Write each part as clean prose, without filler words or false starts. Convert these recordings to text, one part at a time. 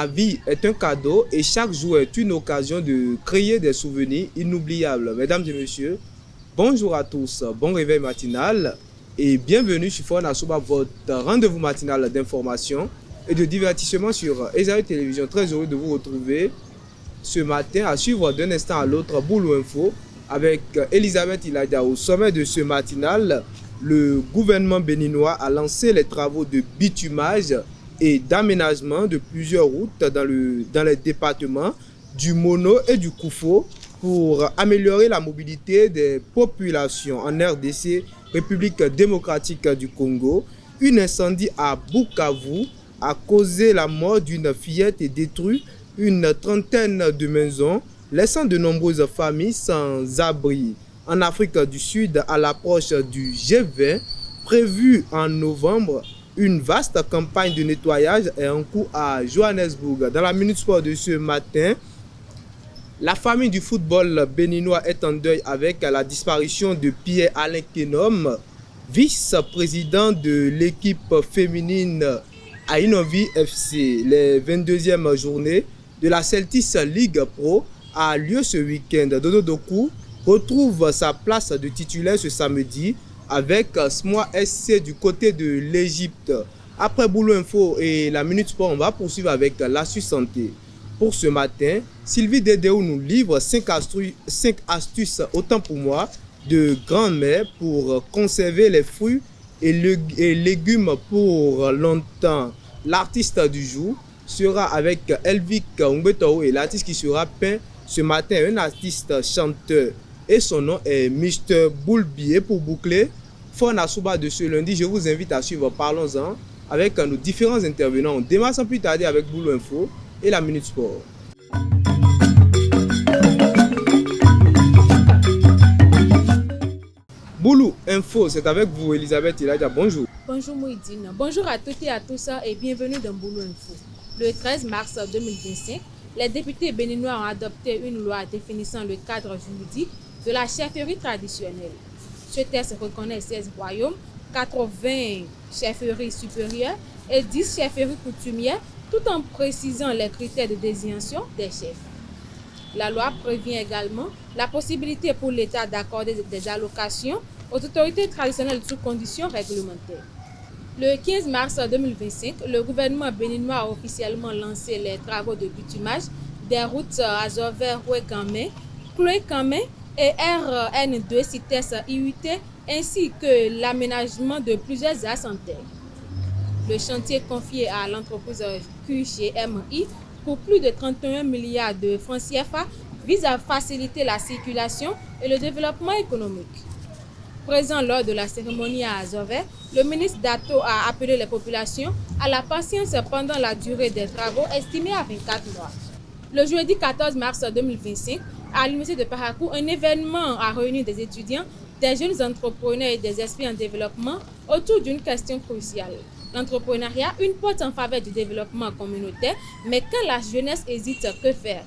La vie est un cadeau et chaque jour est une occasion de créer des souvenirs inoubliables. Mesdames et messieurs, bonjour à tous, bon réveil matinal et bienvenue sur Fona Souba, votre rendez-vous matinal d'information et de divertissement sur Esaïe Télévision. Très heureux de vous retrouver ce matin à suivre d'un instant à l'autre Boulou Info avec Elisabeth Iladia. Au sommet de ce matinal, le gouvernement béninois a lancé les travaux de bitumage et d'aménagement de plusieurs routes dans les départements du Mono et du Koufo pour améliorer la mobilité des populations. En RDC, République démocratique du Congo, un incendie à Bukavu a causé la mort d'une fillette et détruit une trentaine de maisons, laissant de nombreuses familles sans abri. En Afrique du Sud, à l'approche du G20, prévu en novembre, une vaste campagne de nettoyage est en cours à Johannesburg. Dans la Minute Sport de ce matin, la famille du football béninois est en deuil avec la disparition de Pierre-Alain Kenom, vice-président de l'équipe féminine à Inovi FC. Les 22e journées de la Celtics League Pro a lieu ce week-end. Dodo Doku retrouve sa place de titulaire ce samedi avec Smoa SC du côté de l'Égypte. Après Boulot Info et la Minute Sport, on va poursuivre avec l'Astuce Santé. Pour ce matin, Sylvie Dédéou nous livre 5 astuces, autant pour moi, de grand-mère pour conserver les fruits et légumes pour longtemps. L'artiste du jour sera avec Elvic Umbetao et l'artiste qui sera peint ce matin, un artiste chanteur. Et son nom est Mr. Boulbier. Pour boucler Fona Souba de ce lundi, je vous invite à suivre Parlons-en avec nos différents intervenants. On démarre sans plus tarder avec Boulou Info et la Minute Sport. Boulou Info, c'est avec vous Elisabeth Iladia. Bonjour. Bonjour Mouidine. Bonjour à toutes et à tous et bienvenue dans Boulou Info. Le 13 mars 2025, les députés béninois ont adopté une loi définissant le cadre juridique de la chefferie traditionnelle. Ce texte reconnaît 16 royaumes, 80 chefferies supérieures et 10 chefferies coutumières, tout en précisant les critères de désignation des chefs. La loi prévient également la possibilité pour l'État d'accorder des allocations aux autorités traditionnelles sous conditions réglementaires. Le 15 mars 2025, le gouvernement béninois a officiellement lancé les travaux de bitumage des routes Azovert-Ouégamé, Kloué-Kamé et RN2 CITES IUT, ainsi que l'aménagement de plusieurs axes en terre. Le chantier confié à l'entreprise QGMI pour plus de 31 milliards de francs CFA vise à faciliter la circulation et le développement économique. Présent lors de la cérémonie à Azovert, le ministre Dato a appelé les populations à la patience pendant la durée des travaux estimée à 24 mois. Le jeudi 14 mars 2025, à l'Université de Parakou, un événement a réuni des étudiants, des jeunes entrepreneurs et des esprits en développement autour d'une question cruciale. L'entrepreneuriat, une porte en faveur du développement communautaire, mais quand la jeunesse hésite, que faire?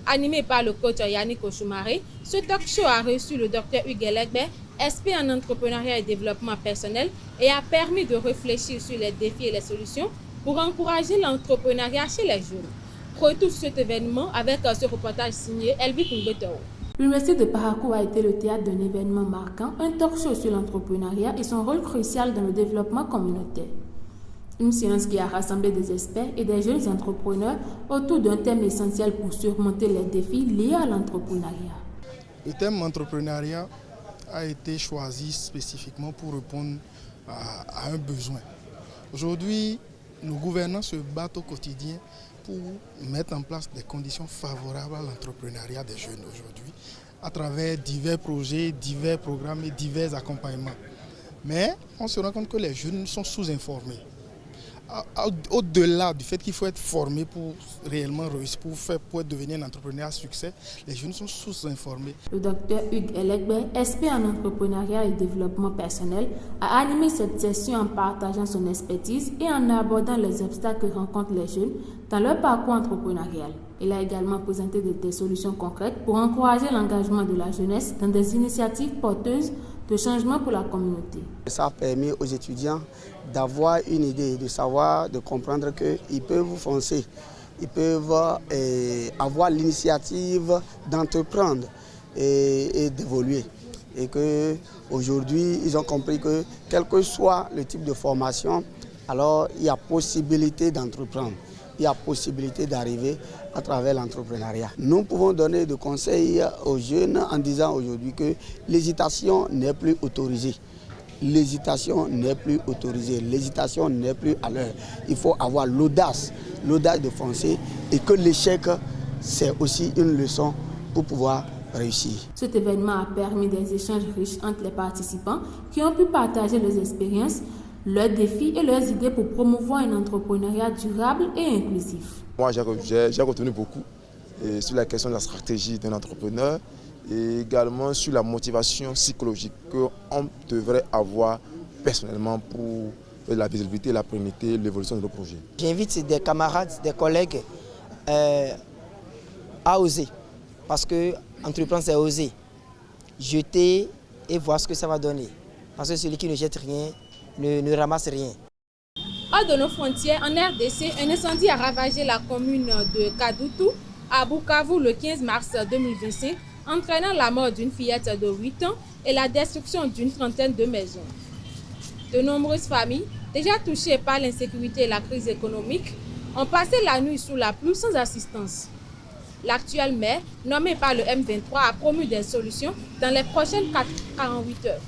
Animé par le coach Yannick Ochoumare, ce talk show a reçu le Dr Hugues Elegbe, expert en entrepreneuriat et développement personnel, et a permis de réfléchir sur les défis et les solutions pour encourager l'entrepreneuriat chez les jeunes. Retour sur cet événement avec ce reportage signé Elvic Umbetao. L'Université de Parakou a été le théâtre d'un événement marquant, un talk show sur l'entrepreneuriat et son rôle crucial dans le développement communautaire. Une séance qui a rassemblé des experts et des jeunes entrepreneurs autour d'un thème essentiel pour surmonter les défis liés à l'entrepreneuriat. Le thème entrepreneuriat a été choisi spécifiquement pour répondre à un besoin. Aujourd'hui, nos gouvernants se battent au quotidien pour mettre en place des conditions favorables à l'entrepreneuriat des jeunes aujourd'hui, à travers divers projets, divers programmes et divers accompagnements. Mais on se rend compte que les jeunes sont sous-informés. Au-delà du fait qu'il faut être formé pour réellement réussir, pour devenir un entrepreneur à succès, les jeunes sont sous-informés. Le docteur Hugues Elegbe, expert en entrepreneuriat et développement personnel, a animé cette session en partageant son expertise et en abordant les obstacles que rencontrent les jeunes dans leur parcours entrepreneurial. Il a également présenté des solutions concrètes pour encourager l'engagement de la jeunesse dans des initiatives porteuses de changement pour la communauté. Ça a permis aux étudiants d'avoir une idée, de savoir, de comprendre qu'ils peuvent foncer ils peuvent avoir l'initiative d'entreprendre et d'évoluer. Et qu'aujourd'hui, ils ont compris que quel que soit le type de formation, alors il y a possibilité d'entreprendre, il y a possibilité d'arriver à travers l'entrepreneuriat. Nous pouvons donner des conseils aux jeunes en disant aujourd'hui que l'hésitation n'est plus autorisée. L'hésitation n'est plus autorisée, l'hésitation n'est plus à l'heure. Il faut avoir l'audace de foncer et que l'échec, c'est aussi une leçon pour pouvoir réussir. Cet événement a permis des échanges riches entre les participants qui ont pu partager leurs expériences, leurs défis et leurs idées pour promouvoir un entrepreneuriat durable et inclusif. Moi, j'ai retenu beaucoup sur la question de la stratégie d'un entrepreneur et également sur la motivation psychologique qu'on devrait avoir personnellement pour la visibilité, la pérennité, l'évolution de nos projets. J'invite des camarades, des collègues à oser, parce que entreprendre, c'est oser, jeter et voir ce que ça va donner. Parce que celui qui ne jette rien ne ramasse rien. Hors de nos frontières, en RDC, un incendie a ravagé la commune de Kadoutou à Bukavu le 15 mars 2025, entraînant la mort d'une fillette de 8 ans et la destruction d'une trentaine de maisons. De nombreuses familles, déjà touchées par l'insécurité et la crise économique, ont passé la nuit sous la pluie sans assistance. L'actuel maire, nommé par le M23, a promu des solutions dans les prochaines 48 heures.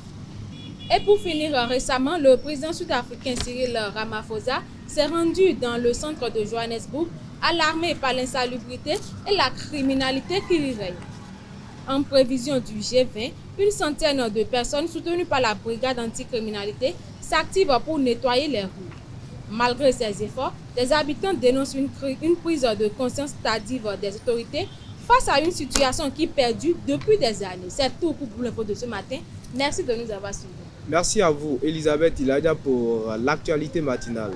Et pour finir, récemment, le président sud-africain Cyril Ramaphosa s'est rendu dans le centre de Johannesburg, alarmé par l'insalubrité et la criminalité qui y règne. En prévision du G20, une centaine de personnes soutenues par la brigade anticriminalité s'activent pour nettoyer les rues. Malgré ces efforts, les habitants dénoncent une prise de conscience tardive des autorités face à une situation qui perdure depuis des années. C'est tout pour l'info de ce matin. Merci de nous avoir suivis. Merci à vous, Elisabeth Iladia, pour l'actualité matinale.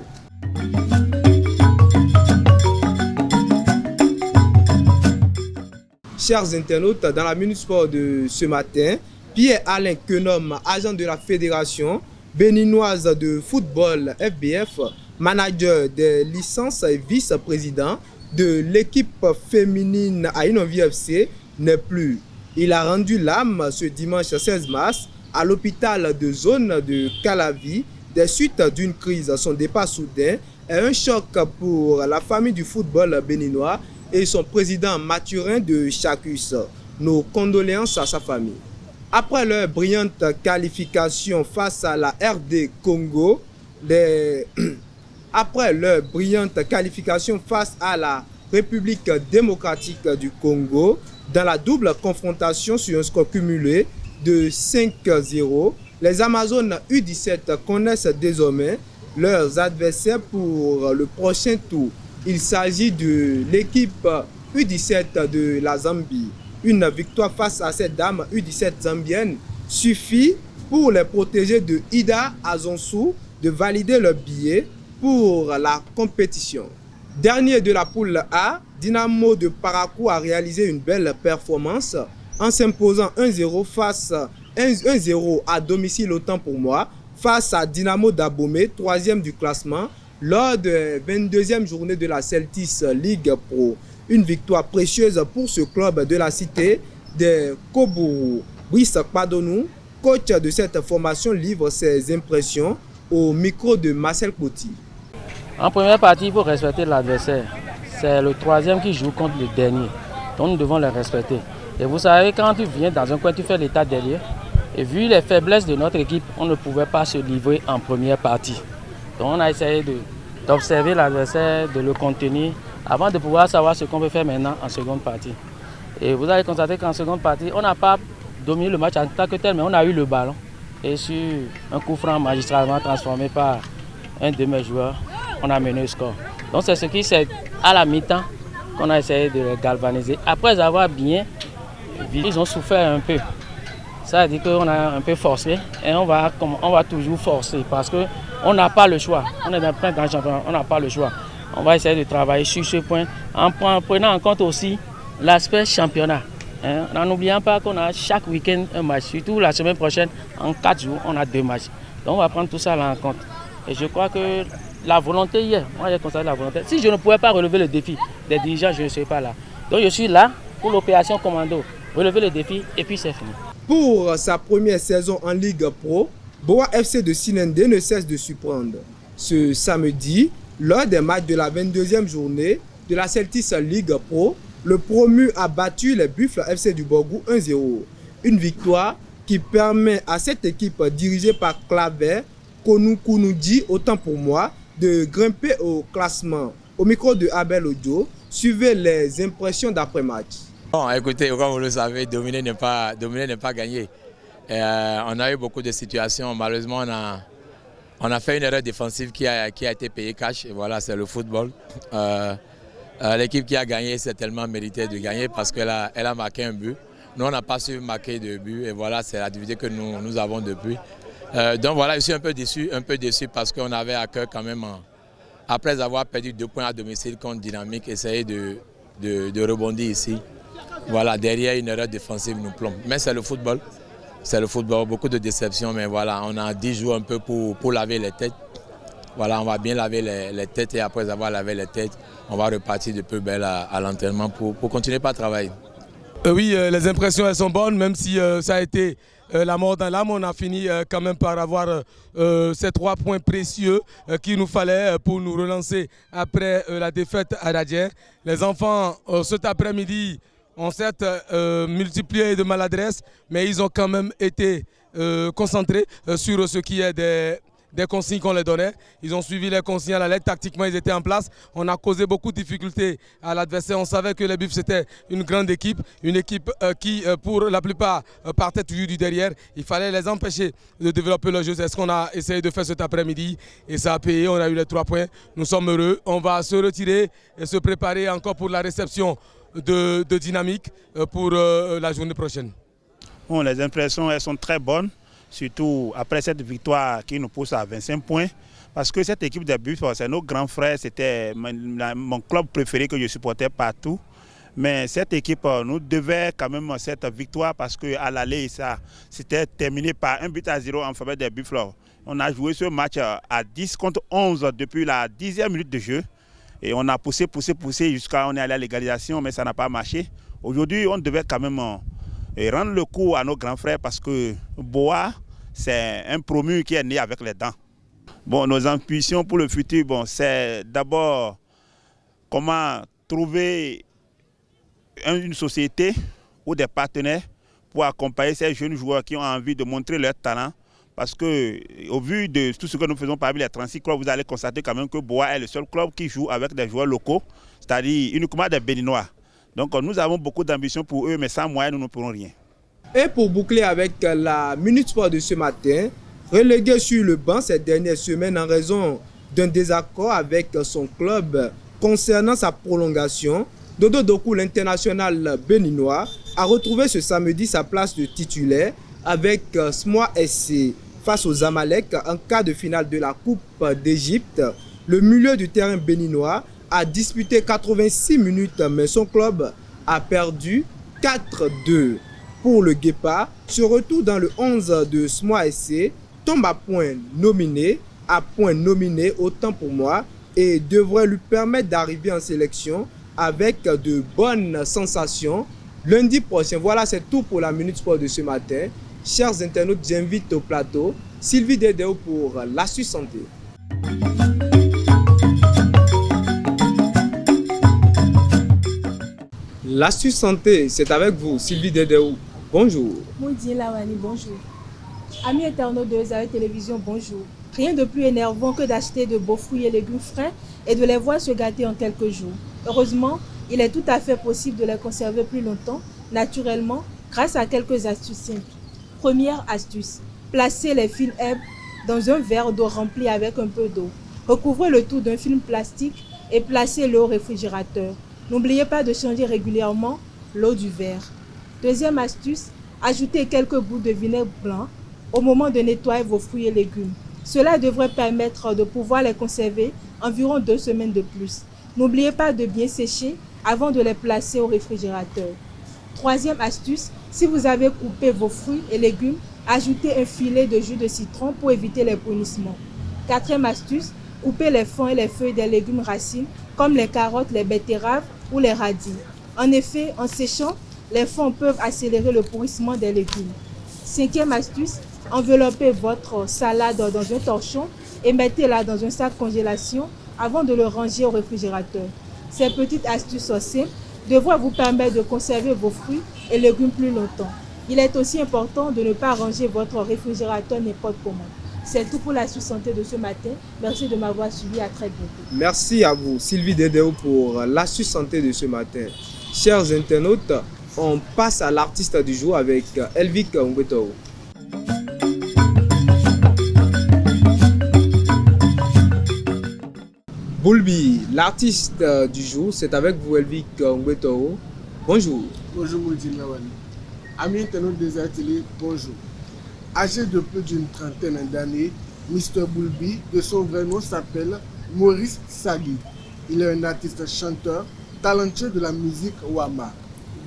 Chers internautes, dans la Minute Sport de ce matin, Pierre-Alain Kenom, agent de la Fédération béninoise de football FBF, manager des licences et vice-président de l'équipe féminine à Innovi FC, n'est plus. Il a rendu l'âme ce dimanche 16 mars à l'hôpital de zone de Calavi des suites d'une crise. Son départ soudain est un choc pour la famille du football béninois et son président Mathurin de Chacus. Nos condoléances à sa famille. Après leur brillante qualification face à la RD Congo, après leur brillante qualification face à la République démocratique du Congo, dans la double confrontation sur un score cumulé de 5-0, les Amazones U17 connaissent désormais leurs adversaires pour le prochain tour. Il s'agit de l'équipe U17 de la Zambie. Une victoire face à cette dame U17 zambienne suffit pour les protégés de Ida Azonsu de valider leur billet pour la compétition. Dernier de la poule A, Dynamo de Parakou a réalisé une belle performance en s'imposant 1-0 à domicile, autant pour moi, face à Dynamo d'Abomey, 3e du classement, lors de la 22e journée de la Celtics League Pro. Une victoire précieuse pour ce club de la cité de Koburu. Brice Padonou, coach de cette formation, livre ses impressions au micro de Marcel Coty. En première partie, il faut respecter l'adversaire. C'est le 3e qui joue contre le dernier. Donc nous devons le respecter. Et vous savez, quand tu viens dans un coin, tu fais l'état derrière. Et vu les faiblesses de notre équipe, on ne pouvait pas se livrer en première partie. Donc on a essayé d'observer l'adversaire, de le contenir, avant de pouvoir savoir ce qu'on peut faire maintenant en seconde partie. Et vous allez constater qu'en seconde partie, on n'a pas dominé le match en tant que tel, mais on a eu le ballon. Et sur un coup franc magistralement transformé par un de mes joueurs, on a mené le score. Donc c'est ce qui s'est à la mi-temps qu'on a essayé de les galvaniser. Après avoir bien vu, ils ont souffert un peu. Ça veut dire qu'on a un peu forcé et on va toujours forcer parce qu'on n'a pas le choix. On est dans plein de championnat, on n'a pas le choix. On va essayer de travailler sur ce point en prenant en compte aussi l'aspect championnat. En n'oubliant pas qu'on a chaque week-end un match. Surtout la semaine prochaine, en 4 jours, on a 2 matchs. Donc on va prendre tout ça là en compte. Et je crois que la volonté hier, moi j'ai constaté la volonté. Si je ne pouvais pas relever le défi, des dirigeants, je ne serai pas là. Donc je suis là pour l'opération commando, relever le défi et puis c'est fini. Pour sa première saison en Ligue Pro, Boa FC de Sinende ne cesse de surprendre. Ce samedi, lors des matchs de la 22e journée de la Celtics Ligue Pro, le promu a battu les Buffles FC du Borgou 1-0. Une victoire qui permet à cette équipe dirigée par Claver Kounoukounouji, autant pour moi, de grimper au classement. Au micro de Abel Odio, suivez les impressions d'après-match. Bon, écoutez, comme vous le savez, dominer n'est pas gagner. On a eu beaucoup de situations. Malheureusement, on a fait une erreur défensive qui a été payée cash. Et voilà, c'est le football. L'équipe qui a gagné s'est tellement méritée de gagner parce qu'elle a marqué un but. Nous, on n'a pas su marquer de but. Et voilà, c'est l'activité que nous avons depuis. Donc voilà, je suis un peu déçu parce qu'on avait à cœur quand même, après avoir perdu 2 points à domicile contre Dynamique, essayer de rebondir ici. Voilà, derrière une erreur défensive nous plombe. Mais c'est le football. C'est le football, beaucoup de déceptions, mais voilà, on a 10 jours un peu pour laver les têtes. Voilà, on va bien laver les têtes et après avoir lavé les têtes, on va repartir de peu belle à l'entraînement pour continuer par travailler. Oui, les impressions elles sont bonnes, même si ça a été la mort dans l'âme. On a fini quand même par avoir ces 3 points précieux qu'il nous fallait pour nous relancer après la défaite à Radjer. Les enfants, cet après-midi, ont certes multiplié de maladresse, mais ils ont quand même été concentrés sur ce qui est des consignes qu'on les donnait. Ils ont suivi les consignes à la lettre. Tactiquement, ils étaient en place. On a causé beaucoup de difficultés à l'adversaire. On savait que les Buffs, c'était une grande équipe. Une équipe qui, pour la plupart, partait toujours du derrière. Il fallait les empêcher de développer le jeu. C'est ce qu'on a essayé de faire cet après-midi. Et ça a payé. On a eu les 3 points. Nous sommes heureux. On va se retirer et se préparer encore pour la réception de Dynamique pour la journée prochaine. Bon, les impressions elles sont très bonnes. Surtout après cette victoire qui nous pousse à 25 points. Parce que cette équipe de Buffs, c'est nos grands frères, c'était mon club préféré que je supportais partout. Mais cette équipe nous devait quand même cette victoire parce qu'à l'aller, ça c'était terminé par 1-0 en faveur des Buffs. On a joué ce match à 10 contre 11 depuis la 10e minute de jeu. Et on a poussé jusqu'à on est allé à l'égalisation, mais ça n'a pas marché. Aujourd'hui, on devait quand même rendre le coup à nos grands frères parce que Boa, c'est un promu qui est né avec les dents. Bon, nos ambitions pour le futur, bon, c'est d'abord comment trouver une société ou des partenaires pour accompagner ces jeunes joueurs qui ont envie de montrer leur talent. Parce qu'au vu de tout ce que nous faisons parmi les 36 clubs, vous allez constater quand même que Boa est le seul club qui joue avec des joueurs locaux, c'est-à-dire uniquement des Béninois. Donc nous avons beaucoup d'ambition pour eux, mais sans moyens, nous ne pourrons rien. Et pour boucler avec la Minute Sport de ce matin, relégué sur le banc ces dernières semaines en raison d'un désaccord avec son club concernant sa prolongation, Dodo Dokou, l'international béninois, a retrouvé ce samedi sa place de titulaire avec Smoa SC face aux Zamalek en quart de finale de la Coupe d'Égypte. Le milieu du terrain béninois a disputé 86 minutes, mais son club a perdu 4-2. Pour le Guépard, ce retour dans le 11 de Smoa SC tombe à point nominé autant pour moi, et devrait lui permettre d'arriver en sélection avec de bonnes sensations lundi prochain. Voilà, c'est tout pour la Minute Sport de ce matin. Chers internautes, j'invite au plateau Sylvie Dedeo pour l'Astuce Santé. L'Astuce Santé, c'est avec vous, Sylvie Dedeo. Bonjour. Moudi Lawani, bonjour. Amis internautes de Zaï Télévision, bonjour. Rien de plus énervant que d'acheter de beaux fruits et légumes frais et de les voir se gâter en quelques jours. Heureusement, il est tout à fait possible de les conserver plus longtemps, naturellement, grâce à quelques astuces simples. Première astuce, placez les fines herbes dans un verre d'eau rempli avec un peu d'eau. Recouvrez le tout d'un film plastique et placez-le au réfrigérateur. N'oubliez pas de changer régulièrement l'eau du verre. Deuxième astuce, ajoutez quelques gouttes de vinaigre blanc au moment de nettoyer vos fruits et légumes. Cela devrait permettre de pouvoir les conserver environ 2 semaines de plus. N'oubliez pas de bien sécher avant de les placer au réfrigérateur. Troisième astuce, si vous avez coupé vos fruits et légumes, ajoutez un filet de jus de citron pour éviter les brunissements. Quatrième astuce, couper les fonds et les feuilles des légumes racines comme les carottes, les betteraves ou les radis. En effet, en séchant, les fonds peuvent accélérer le pourrissement des légumes. 5e astuce, enveloppez votre salade dans un torchon et mettez-la dans un sac congélation avant de le ranger au réfrigérateur. Ces petites astuces simples devraient vous permettre de conserver vos fruits et légumes plus longtemps. Il est aussi important de ne pas ranger votre réfrigérateur n'importe comment. C'est tout pour l'astuce santé de ce matin. Merci de m'avoir suivi. À très bientôt. Merci à vous, Sylvie Dedeo, pour l'astuce santé de ce matin. Chers internautes, on passe à l'artiste du jour avec Elvic Ngweto. Boulby, l'artiste du jour, c'est avec vous, Elvic Ngweto. Bonjour. Bonjour, Moudine Lawani. Amis internautes des télé, bonjour. Âgé de plus d'une trentaine d'années, Mr. Boulby, de son vrai nom, s'appelle Maurice Sagui. Il est un artiste chanteur, talentueux de la musique Wama.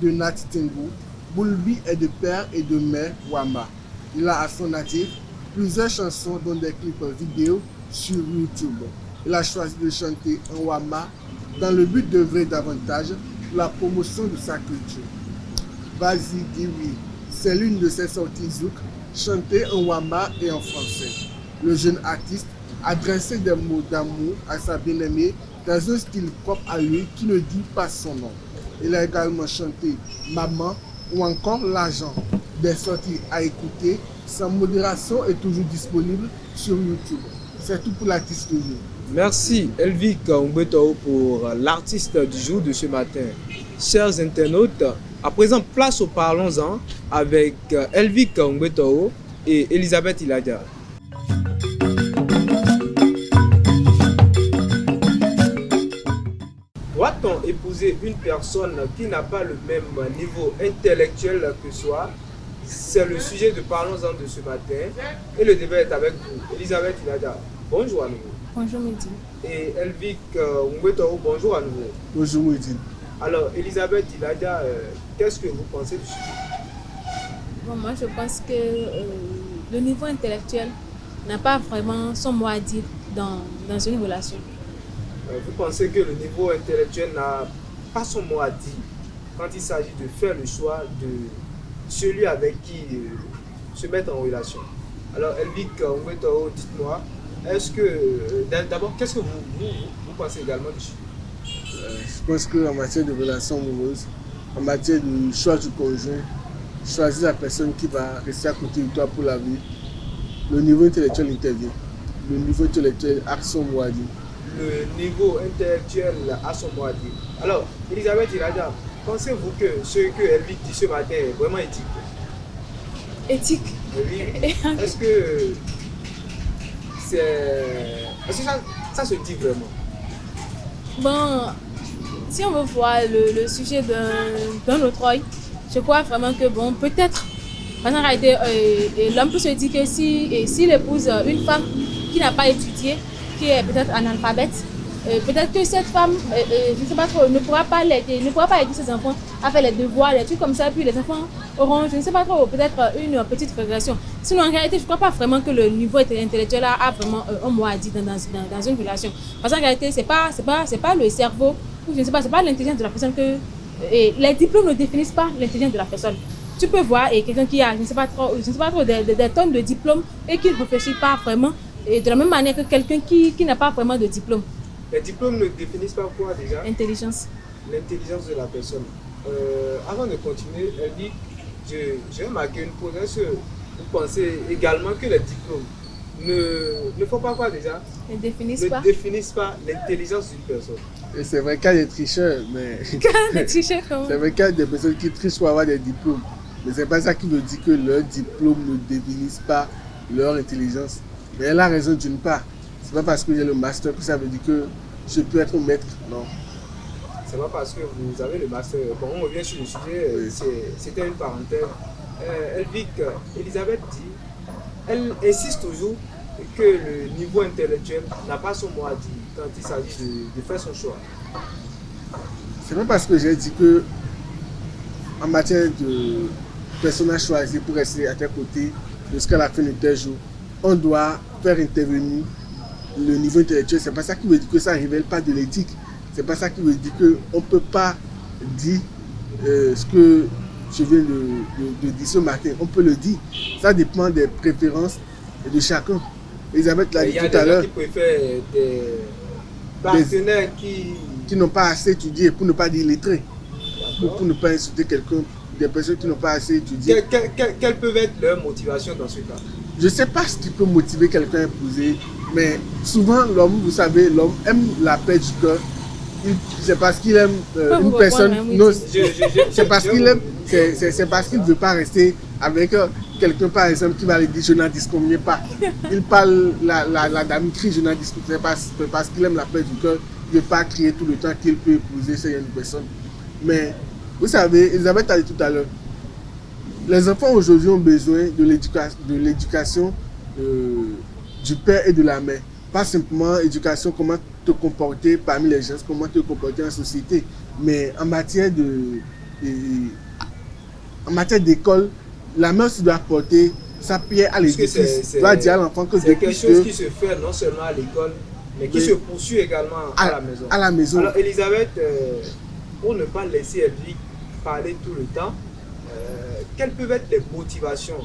De Nati Tengu, Boulby est de père et de mère Wama. Il a à son actif plusieurs chansons dont des clips vidéo sur YouTube. Il a choisi de chanter en Wama dans le but d'œuvrer davantage pour la promotion de sa culture. Vas-y, dis oui, c'est l'une de ses sorties zouk, chantée en Wama et en français. Le jeune artiste a dressé des mots d'amour à sa bien-aimée dans un style propre à lui qui ne dit pas son nom. Il a également chanté Maman ou encore L'argent. Des sorties à écouter sans modération et toujours disponible sur YouTube. C'est tout pour l'artiste du jour. Merci Elvic Ngweto pour l'artiste du jour de ce matin. Chers internautes, à présent place au Parlons-en avec Elvic Ngweto et Elisabeth Iladia. Doit-on épouser une personne qui n'a pas le même niveau intellectuel que soi? C'est le sujet de Parlons-en de ce matin et le débat est avec vous. Elisabeth Iladia, bonjour à nouveau. Bonjour Mehdi. Et Elvic Ngweto, bonjour à nouveau. Bonjour Mehdi. Alors Elisabeth Iladia, qu'est-ce que vous pensez du sujet? Bon, moi je pense que le niveau intellectuel n'a pas vraiment son mot à dire dans une relation. Vous pensez que le niveau intellectuel n'a pas son mot à dire quand il s'agit de faire le choix de celui avec qui se mettre en relation? Alors Elvic Ngweto, dites-moi, est-ce que d'abord qu'est-ce que vous pensez également du sujet? Je pense qu'en matière de relations amoureuses, en matière de choix du conjoint, choisir la personne qui va rester à côté de toi pour la vie, le niveau intellectuel intervient. Le niveau intellectuel a son mot à dire. Le niveau intellectuel a son mot à dire. Alors, Elisabeth Iladia, pensez-vous que ce que Elvic dit ce matin est vraiment éthique? Éthique? Oui. Est-ce que ça se dit vraiment? Bon, si on veut voir le sujet d'un autre œil, je crois vraiment que bon, peut-être, en réalité, l'homme peut se dire que s'il épouse une femme qui n'a pas étudié, qui est peut-être analphabète, peut-être que cette femme, je ne sais pas trop, ne pourra pas aider ses enfants à faire les devoirs, des trucs comme ça, puis les enfants auront, je ne sais pas trop, peut-être une petite régression. Sinon, en réalité, je ne crois pas vraiment que le niveau intellectuel a vraiment un mot à dire dans une relation. Parce qu'en réalité, c'est pas le cerveau, ou je ne sais pas, c'est pas l'intelligence de la personne que... les diplômes ne définissent pas l'intelligence de la personne. Tu peux voir quelqu'un qui a, je ne sais pas trop, des tonnes de diplômes et qui ne réfléchit pas vraiment, et de la même manière que quelqu'un qui n'a pas vraiment de diplôme. Les diplômes ne définissent pas quoi déjà? L'intelligence. L'intelligence de la personne. Avant de continuer, Elvic, j'ai remarqué une chose. Est-ce que vous pensez également que les diplômes ne font pas quoi déjà? Ne définissent pas l'intelligence d'une personne. Et c'est vrai qu'il y a des tricheurs, mais... Des tricheurs comment? C'est vrai qu'il y a des personnes qui trichent pour avoir des diplômes. Mais c'est pas ça qui veut dire que leurs diplômes ne définissent pas leur intelligence. Mais elle a raison d'une part. C'est pas parce que j'ai le master que ça veut dire que je peux être maître, non. C'est pas parce que vous avez le master. Bon, on revient sur le sujet, oui. C'était une parenthèse. Elvic, Elisabeth dit, elle insiste toujours que le niveau intellectuel n'a pas son mot à dire quand il s'agit de faire son choix. C'est pas parce que j'ai dit que en matière de personnage choisi pour rester à tes côtés jusqu'à la fin de tes jours, on doit faire intervenir le niveau intellectuel. C'est pas ça qui veut dire que ça ne révèle pas de l'éthique. C'est pas ça qui veut dire qu'on ne peut pas dire ce que je viens de dire ce matin. On peut le dire. Ça dépend des préférences de chacun. Elisabeth l'a dit tout à l'heure. Il y a des gens qui préfèrent des partenaires qui n'ont pas assez étudié, pour ne pas dire lettrés. Pour ne pas insulter quelqu'un, des personnes qui n'ont pas assez étudié. Quelles peuvent être leurs motivations dans ce cas? Je ne sais pas ce qui peut motiver quelqu'un à épouser, mais souvent l'homme, vous savez, l'homme aime la paix du cœur. C'est parce qu'il aime une personne. Non, c'est parce qu'il aime. C'est parce qu'il ne veut pas rester avec quelqu'un, par exemple, qui va lui dire je n'en disconviens pas. Il parle, la dame crie je n'en disconviens pas. C'est parce qu'il aime la paix du cœur. Il ne veut pas crier tout le temps qu'il peut épouser cette personne. Mais vous savez, Elisabeth a dit tout à l'heure, les enfants aujourd'hui ont besoin de l'éducation du père et de la mère. Pas simplement éducation, comment te comporter parmi les gens, comment te comporter en société. Mais en matière d'école, la mère aussi doit porter sa pierre à l'édifice. Doit dire à l'enfant que c'est quelque chose qui se fait non seulement à l'école, mais qui se poursuit également à la maison. À la maison. Alors Elisabeth, pour ne pas laisser Elvie parler tout le temps, quelles peuvent être les motivations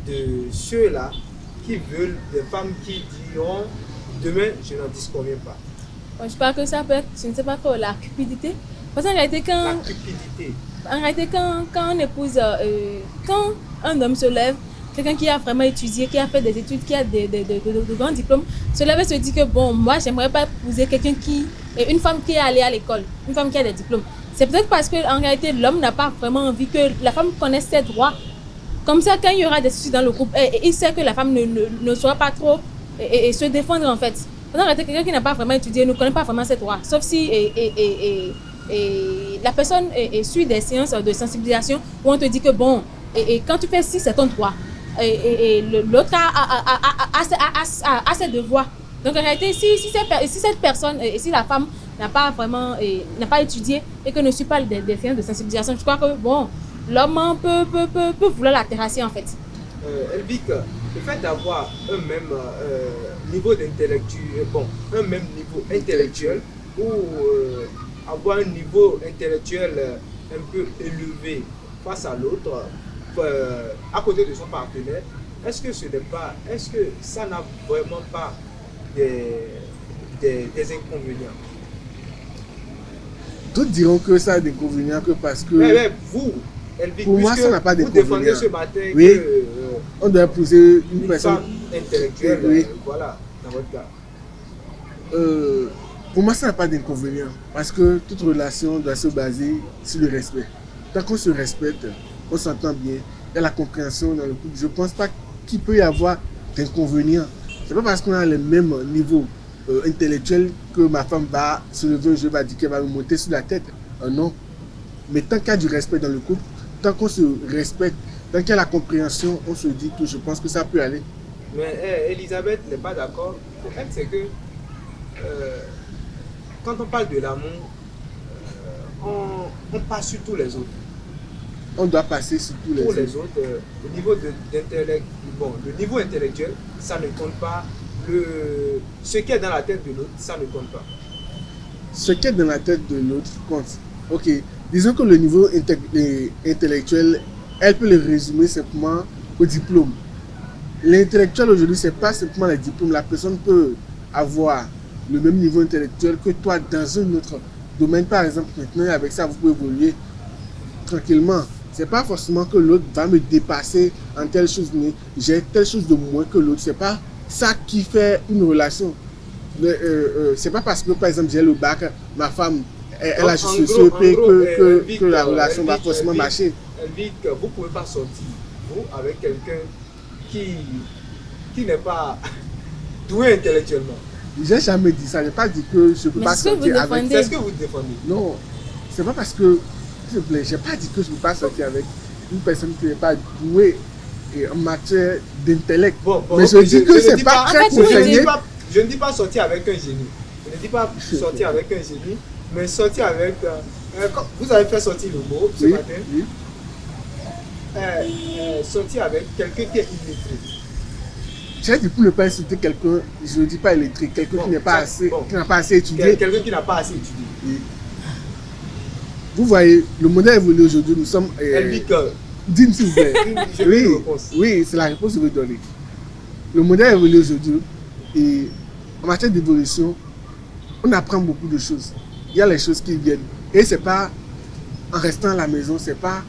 de ceux-là qui veulent, des femmes qui diront demain je n'en disconviens pas? Je pense que ça peut être, je ne sais pas quoi, la cupidité. Parce qu'en réalité, quand on épouse, quand un homme se lève, quelqu'un qui a vraiment étudié, qui a fait des études, qui a de grands diplômes, se lève et se dit que bon, moi, j'aimerais pas épouser quelqu'un une femme qui est allée à l'école, une femme qui a des diplômes. C'est peut-être parce qu'en réalité, l'homme n'a pas vraiment envie que la femme connaisse ses droits. Comme ça, quand il y aura des soucis dans le couple, il sait que la femme ne saura pas trop se défendre en fait. En réalité, quelqu'un qui n'a pas vraiment étudié ne connaît pas vraiment ses droits. Sauf si la personne suit des séances de sensibilisation où on te dit que bon, quand tu fais ci, c'est ton droit. L'autre a ses devoirs. Donc en réalité, si cette personne, si la femme n'a pas vraiment n'a pas étudié et que ne suit pas des séances de sensibilisation, je crois que bon, l'homme peut vouloir la terrasser en fait. Elvic, le fait d'avoir un même niveau d'intellectuel, un même niveau intellectuel ou avoir un niveau intellectuel un peu élevé face à l'autre, à côté de son partenaire, est-ce que ça n'a vraiment pas des inconvénients? D'autres diront que ça a des inconvénients que parce que... Mais vous, Elvic, pour moi, ça n'a pas d'inconvénients. Vous défendez ce matin oui. On doit épouser une personne intellectuelle, oui. Voilà, dans votre cas. Pour moi, ça n'a pas d'inconvénient. Parce que toute relation doit se baser sur le respect. Tant qu'on se respecte, on s'entend bien, il y a la compréhension dans le couple. Je ne pense pas qu'il peut y avoir d'inconvénients. Ce n'est pas parce qu'on a le même niveau intellectuel que ma femme va se lever un jour et va dire qu'elle va me monter sur la tête. Non. Mais tant qu'il y a du respect dans le couple, tant qu'on se respecte, tant qu'il y a la compréhension, on se dit que je pense que ça peut aller. Mais Elisabeth n'est pas d'accord. Le fait, c'est que quand on parle de l'amour, on passe sur tous les autres. On doit passer sur tous les autres. Le niveau d'intellect, le niveau intellectuel, ça ne compte pas. Ce qui est dans la tête de l'autre, ça ne compte pas. Ce qui est dans la tête de l'autre compte. Ok, disons que le niveau intellectuel, elle peut le résumer simplement au diplôme. L'intellectuel aujourd'hui, ce n'est pas simplement les diplômes. La personne peut avoir le même niveau intellectuel que toi dans un autre domaine. Par exemple, maintenant, avec ça, vous pouvez évoluer tranquillement. Ce n'est pas forcément que l'autre va me dépasser en telle chose, mais j'ai telle chose de moins que l'autre. Ce n'est pas ça qui fait une relation. C'est pas parce que, par exemple, j'ai le bac, ma femme, elle a juste ce EP que la relation va forcément marcher. Elvic, vous ne pouvez pas sortir, vous, avec quelqu'un qui n'est pas doué intellectuellement. J'ai jamais dit ça. Je n'ai pas dit que je ne peux pas sortir avec... C'est ce que vous défendez. Non, c'est pas parce que... S'il vous plaît, je n'ai pas dit que je ne peux pas sortir avec une personne qui n'est pas douée en matière d'intellect. Mais je dis que ce n'est pas très conseillé. Je ne dis pas sortir avec un génie. Je ne dis pas sortir avec un génie, mais sortir avec... vous avez fait sortir le mot ce matin. Oui. Sortir avec quelqu'un qui est illettré. j'ai dit pour ne pas insulter quelqu'un, je ne dis pas illettré, quelqu'un qui n'a pas assez étudié. Quelqu'un qui n'a pas assez étudié. Et vous voyez, le modèle évolue aujourd'hui, nous sommes... Dites s'il vous plaît. Oui, c'est la réponse que je veux donner. Le modèle évolue aujourd'hui et en matière d'évolution, on apprend beaucoup de choses. Il y a les choses qui viennent. Et c'est pas en restant à la maison, c'est pas...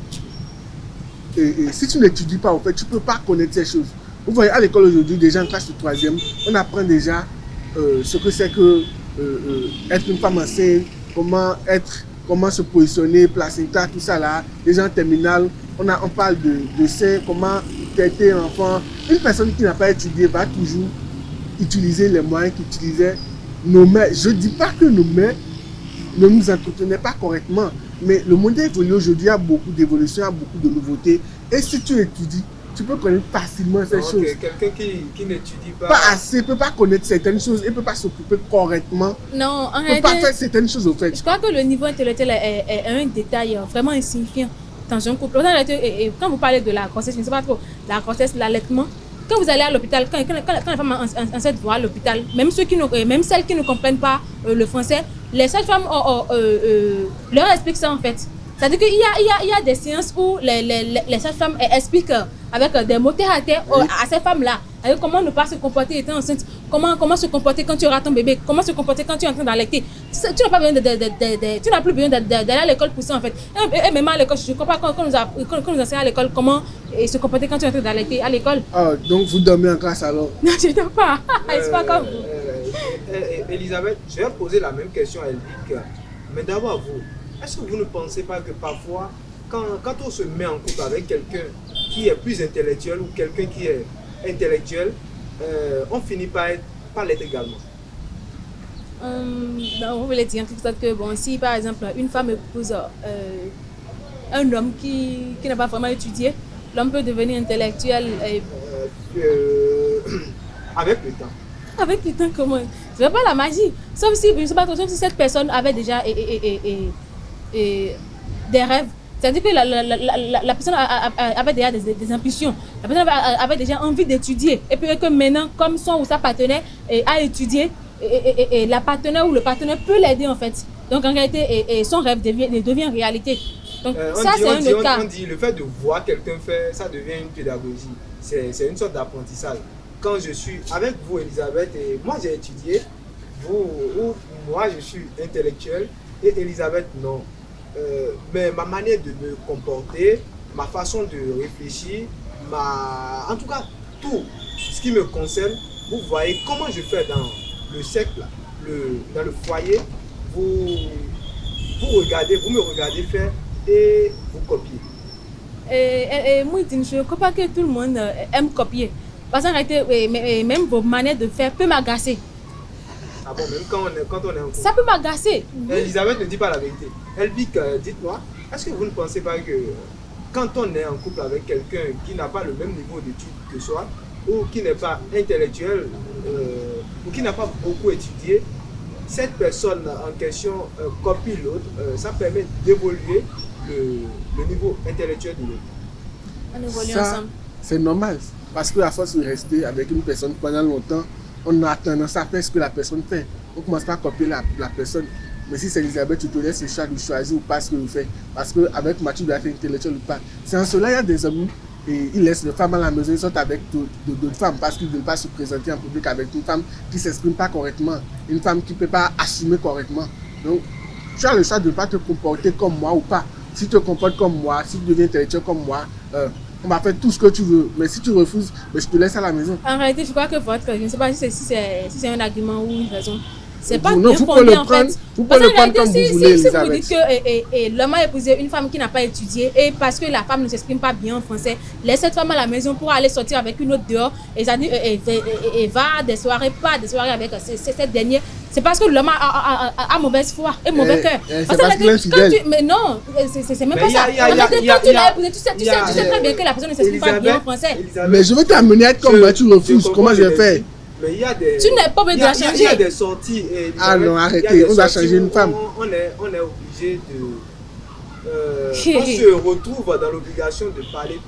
si tu n'étudies pas, en fait, tu ne peux pas connaître ces choses. Vous voyez, à l'école aujourd'hui, déjà en classe de 3e, on apprend déjà ce que c'est que être une femme enceinte, comment se positionner, placenta, tout ça là. Déjà en terminale, on parle de sein, comment traiter un enfant. Une personne qui n'a pas étudié va toujours utiliser les moyens qu'utilisaient nos mères. Je ne dis pas que nos mères ne nous entretenaient pas correctement, mais le monde évolue aujourd'hui, il y a beaucoup d'évolution, il y a beaucoup de nouveautés. Et si tu étudies, tu peux connaître facilement ces choses. Quelqu'un qui n'étudie pas assez, ne peut pas connaître certaines choses et ne peut pas s'occuper correctement. Non, en réalité, ne peut pas faire certaines choses au fait. Je crois que le niveau intellectuel est un détail vraiment insignifiant dans un couple. Et quand vous parlez de la grossesse, je ne sais pas trop, la grossesse, l'allaitement, quand vous allez à l'hôpital, quand la femme enceinte va à l'hôpital, même celles qui ne comprennent pas le français, les sages-femmes leur expliquent ça en fait. C'est-à-dire qu'il y a des séances où les sages-femmes expliquent avec des mots terre à terre à ces femmes-là, comment ne pas se comporter étant enceinte, comment se comporter quand tu auras ton bébé, comment se comporter quand tu es en train d'allaiter. Tu n'as pas besoin tu n'as plus besoin d'aller à l'école pour ça en fait. Et même à l'école, je ne crois pas qu'on nous enseigne à l'école comment se comporter quand tu es en train d'allaiter à l'école. Ah, donc vous dormez en classe alors? Non, je ne dors pas. C'est pas comme vous. Elisabeth, je vais poser la même question à Elvic. Mais d'abord vous. Est-ce que vous ne pensez pas que parfois, quand on se met en couple avec quelqu'un qui est plus intellectuel ou quelqu'un qui est intellectuel, on finit par l'être également? Vous voulez dire que bon, si par exemple une femme épouse un homme qui n'a pas vraiment étudié, l'homme peut devenir intellectuel avec le temps. Avec le temps, comment? Ce n'est pas la magie. Sauf si cette personne avait déjà des rêves. C'est-à-dire que la personne avait déjà des impulsions. La personne avait déjà envie d'étudier. Et puis que maintenant, comme son ou sa partenaire a étudié, et la partenaire ou le partenaire peut l'aider en fait. Donc en réalité, son rêve devient réalité. Donc ça, c'est un autre cas. On dit le fait de voir quelqu'un faire, ça devient une pédagogie. C'est une sorte d'apprentissage. Quand je suis avec vous, Elisabeth, et moi j'ai étudié, moi je suis intellectuel, et Elisabeth non. Mais ma manière de me comporter, ma façon de réfléchir, en tout cas tout ce qui me concerne, vous voyez comment je fais dans le cercle, dans le foyer, vous me regardez faire et vous copiez. Moi, je ne crois pas que tout le monde aime copier. Parce qu'en réalité, même vos manières de faire peuvent m'agacer. Ah bon, même quand on est en couple. Ça peut m'agacer. Elisabeth ne dit pas la vérité. Elvic, dites-moi, est-ce que vous ne pensez pas que quand on est en couple avec quelqu'un qui n'a pas le même niveau d'études que soi, ou qui n'est pas intellectuel, ou qui n'a pas beaucoup étudié, cette personne en question copie l'autre, ça permet d'évoluer le niveau intellectuel de l'autre. On évolue ensemble. C'est normal, parce qu'à force de rester avec une personne pendant longtemps, on a tendance à faire ce que la personne fait. On ne commence pas à copier la personne. Mais si c'est Elisabeth, tu te laisses le choix de choisir ou pas ce que vous faites. Parce qu'avec Mathieu, tu dois être intellectuel ou pas. C'est en cela, il y a des hommes, et ils laissent les femmes à la maison, ils sont avec d'autres femmes parce qu'ils ne veulent pas se présenter en public avec une femme qui ne s'exprime pas correctement, une femme qui ne peut pas assumer correctement. Donc, tu as le choix de ne pas te comporter comme moi ou pas. Si tu te comportes comme moi, si tu deviens intellectuel comme moi, on va faire tout ce que tu veux. Mais si tu refuses, je te laisse à la maison. En réalité, je crois que je ne sais pas si c'est un argument ou une raison. C'est pas non, bien fondé en fait. Vous pouvez le prendre comme vous voulez, si vous dites que l'homme a épousé une femme qui n'a pas étudié et parce que la femme ne s'exprime pas bien en français, laisse cette femme à la maison pour aller sortir avec une autre dehors et va des soirées, pas des soirées avec cette dernière. C'est parce que l'homme a mauvaise foi et mauvais cœur. Parce qu'il est fidèle. Mais non, c'est même pas ça. Quand tu l'as épousé, tu sais très bien que la personne ne s'exprime pas bien en français. Mais je veux t'amener à être comme moi, tu refuses. Comment je vais faire? Mais il y a des... Tu n'es pas obligé de la changer. Il y a des sorties. Ah non, arrêtez, on va changer une femme. On est obligé de... on se retrouve dans l'obligation de parler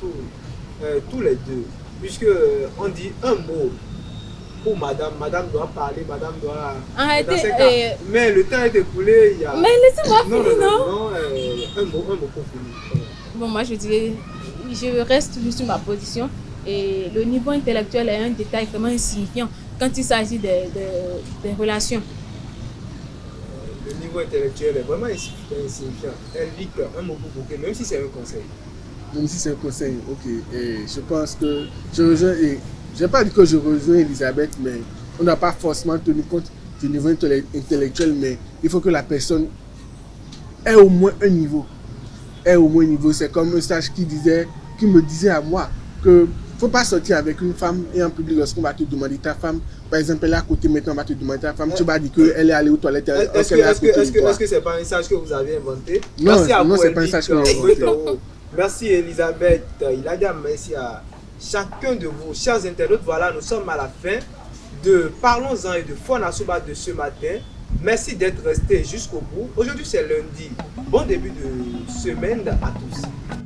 tous les deux. Puisque on dit un mot pour madame. Madame doit parler, madame doit... Arrêtez. Mais le temps est écoulé. Il y a... Mais laissez-moi finir, non, un mot pour finir. Bon, moi je dirais, je reste juste sur ma position. Et le niveau intellectuel est un détail vraiment insignifiant quand il s'agit des relations. Le niveau intellectuel est vraiment insignifiant. Elvic, un mot pour bouquet, même si c'est un conseil. Même si c'est un conseil, ok. Et je pense que je rejoins, et je n'ai pas dit que je rejoins Elisabeth, mais on n'a pas forcément tenu compte du niveau intellectuel, mais il faut que la personne ait au moins un niveau. C'est comme un sage qui me disait à moi que faut pas sortir avec une femme et en public lorsqu'on va te demander ta femme, par exemple, elle est à côté maintenant, on va te demander ta femme, tu vas dire qu'elle est allée aux toilettes. Est-ce que c'est pas un sage que vous avez inventé? Non, c'est pas un sage que j'ai inventé. Merci Elisabeth, Iladia, merci à chacun de vous, chers internautes. Voilà, nous sommes à la fin de Parlons-en et de Faune Assoba de ce matin. Merci d'être resté jusqu'au bout. Aujourd'hui c'est lundi. Bon début de semaine à tous.